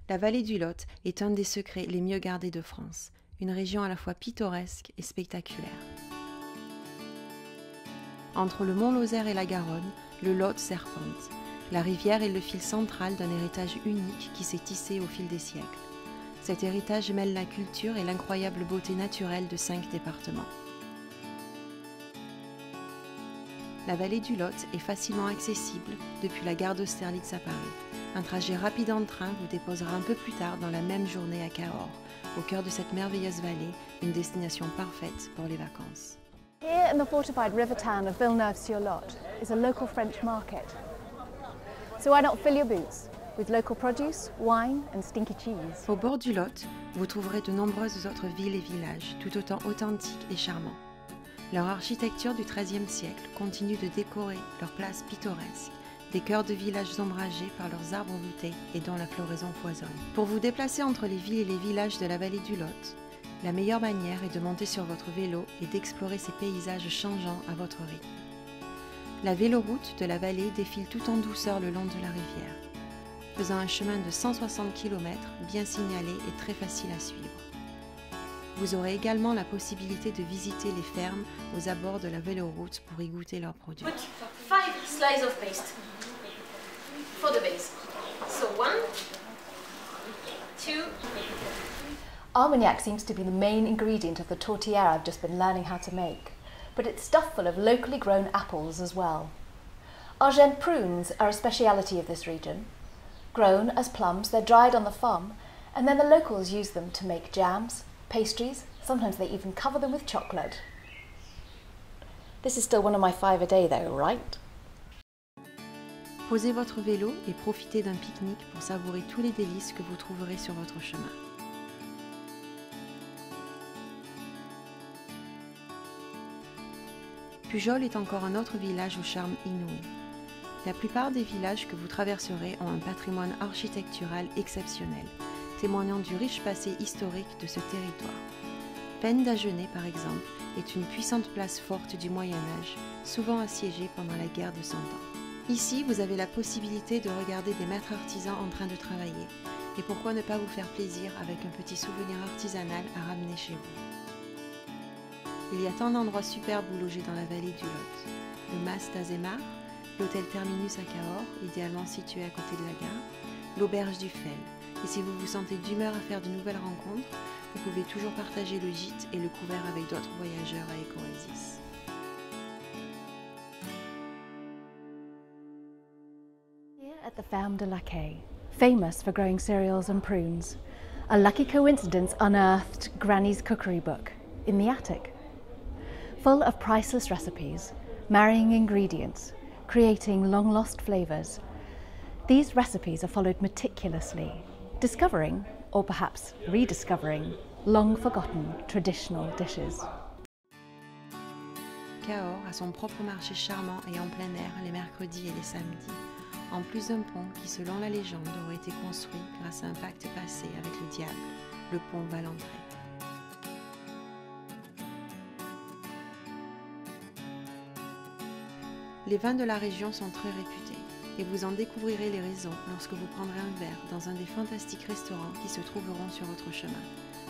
La vallée du Lot est un des secrets les mieux gardés de France, une région à la fois pittoresque et spectaculaire. Entre le Mont Lozère et la Garonne, le Lot serpente. La rivière est le fil central d'un héritage unique qui s'est tissé au fil des siècles. Cet héritage mêle la culture et l'incroyable beauté naturelle de 5 départements. La vallée du Lot est facilement accessible depuis la gare d'Austerlitz à Paris. Un trajet rapide en train vous déposera un peu plus tard dans la même journée à Cahors, au cœur de cette merveilleuse vallée, une destination parfaite pour les vacances. Here in the fortified river town of Villeneuve-sur-Lot is a local French market. So why not fill your boots with local produce, wine and stinky cheese? Au bord du Lot, vous trouverez de nombreuses autres villes et villages, tout autant authentiques et charmants. Leur architecture du XIIIe siècle continue de décorer leurs places pittoresques, des cœurs de villages ombragés par leurs arbres voûtés et dont la floraison foisonne. Pour vous déplacer entre les villes et les villages de la vallée du Lot, la meilleure manière est de monter sur votre vélo et d'explorer ces paysages changeants à votre rythme. La véloroute de la vallée défile tout en douceur le long de la rivière, faisant un chemin de 160 km bien signalé et très facile à suivre. Vous aurez également la possibilité de visiter les fermes aux abords de la véloroute pour y goûter leurs produits. Put 5 slices of paste for the base. So 1, 2. Armagnac seems to be the main ingredient of the tortillere I've just been learning how to make, but it's stuffed full of locally grown apples as well. Argent prunes are a speciality of this region. Grown as plums, they're dried on the farm, and then the locals use them to make jams, pastries, sometimes they even cover them with chocolate. This is still one of my 5 a day though, right? Posez votre vélo et profitez d'un pique-nique pour savourer tous les délices que vous trouverez sur votre chemin. Pujol est encore un autre village au charme inouï. La plupart des villages que vous traverserez ont un patrimoine architectural exceptionnel, témoignant du riche passé historique de ce territoire. Pennes d'Agenais, par exemple, est une puissante place forte du Moyen-Âge, souvent assiégée pendant la guerre de 100 ans. Ici, vous avez la possibilité de regarder des maîtres artisans en train de travailler, et pourquoi ne pas vous faire plaisir avec un petit souvenir artisanal à ramener chez vous. Il y a tant d'endroits superbes où loger dans la vallée du Lot. Le Mas d'Azemar, l'hôtel Terminus à Cahors, idéalement situé à côté de la gare, l'auberge du Fel. Et si vous vous sentez d'humeur à faire de nouvelles rencontres, vous pouvez toujours partager le gîte et le couvert avec d'autres voyageurs à Eco-Oasis. Here at the Ferme de Laquais, famous for growing cereals and prunes, a lucky coincidence unearthed Granny's cookery book in the attic. Full of priceless recipes, marrying ingredients, creating long-lost flavours. These recipes are followed meticulously, discovering, or perhaps rediscovering, long-forgotten traditional dishes. Cahors a son propre marché charmant et en plein air les mercredis et les samedis, en plus d'un pont qui, selon la légende, aurait été construit grâce à un pacte passé avec le diable, le pont Valentré. Les vins de la région sont très réputés et vous en découvrirez les raisons lorsque vous prendrez un verre dans un des fantastiques restaurants qui se trouveront sur votre chemin,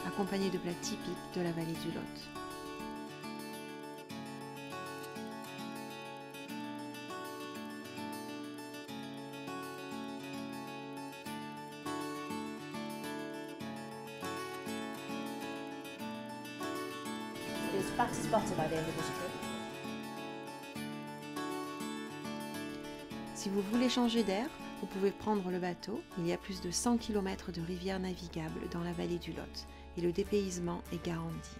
accompagnés de plats typiques de la vallée du Lot. It's fat as butter by the end of this trip. Si vous voulez changer d'air, vous pouvez prendre le bateau. Il y a plus de 100 km de rivières navigables dans la vallée du Lot et le dépaysement est garanti.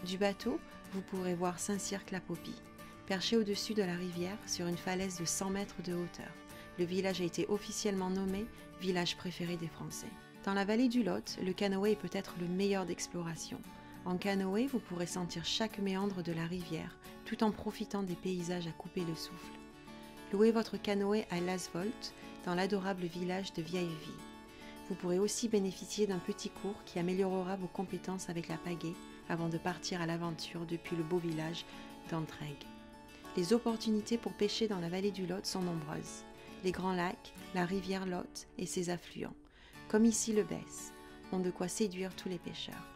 Du bateau, vous pourrez voir Saint-Cirque-la-Popie. Perché au-dessus de la rivière, sur une falaise de 100 mètres de hauteur, le village a été officiellement nommé « Village préféré des Français ». Dans la vallée du Lot, le canoë est peut-être le meilleur d'exploration. En canoë, vous pourrez sentir chaque méandre de la rivière, tout en profitant des paysages à couper le souffle. Louez votre canoë à Lasvolt, dans l'adorable village de Vieilleville. Vous pourrez aussi bénéficier d'un petit cours qui améliorera vos compétences avec la pagaie avant de partir à l'aventure depuis le beau village d'Entraigues. Les opportunités pour pêcher dans la vallée du Lot sont nombreuses. Les grands lacs, la rivière Lot et ses affluents, comme ici le Besse, ont de quoi séduire tous les pêcheurs.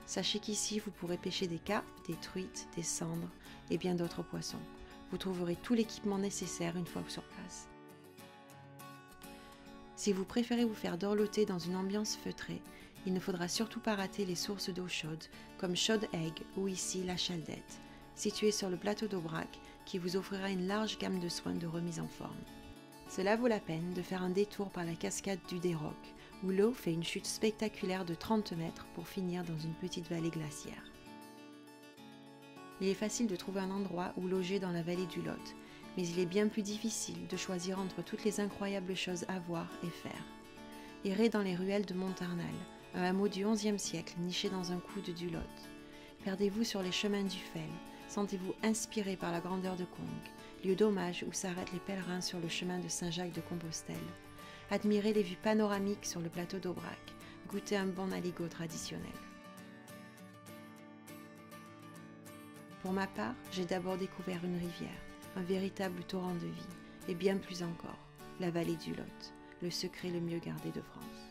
Sachez qu'ici vous pourrez pêcher des carpes, des truites, des cendres et bien d'autres poissons. Vous trouverez tout l'équipement nécessaire une fois sur place. Si vous préférez vous faire dorloter dans une ambiance feutrée, il ne faudra surtout pas rater les sources d'eau chaude, comme Chaude Egg ou ici la Chaldette, située sur le plateau d'Aubrac, qui vous offrira une large gamme de soins de remise en forme. Cela vaut la peine de faire un détour par la cascade du Déroc, où l'eau fait une chute spectaculaire de 30 mètres pour finir dans une petite vallée glaciaire. Il est facile de trouver un endroit où loger dans la vallée du Lot, mais il est bien plus difficile de choisir entre toutes les incroyables choses à voir et faire. Errez dans les ruelles de Montarnal, un hameau du XIe siècle niché dans un coude du Lot. Perdez-vous sur les chemins du Fel, sentez-vous inspiré par la grandeur de Conques, lieu d'hommage où s'arrêtent les pèlerins sur le chemin de Saint-Jacques de Compostelle. Admirez les vues panoramiques sur le plateau d'Aubrac, goûtez un bon aligot traditionnel. Pour ma part, j'ai d'abord découvert une rivière, un véritable torrent de vie, et bien plus encore, la vallée du Lot, le secret le mieux gardé de France.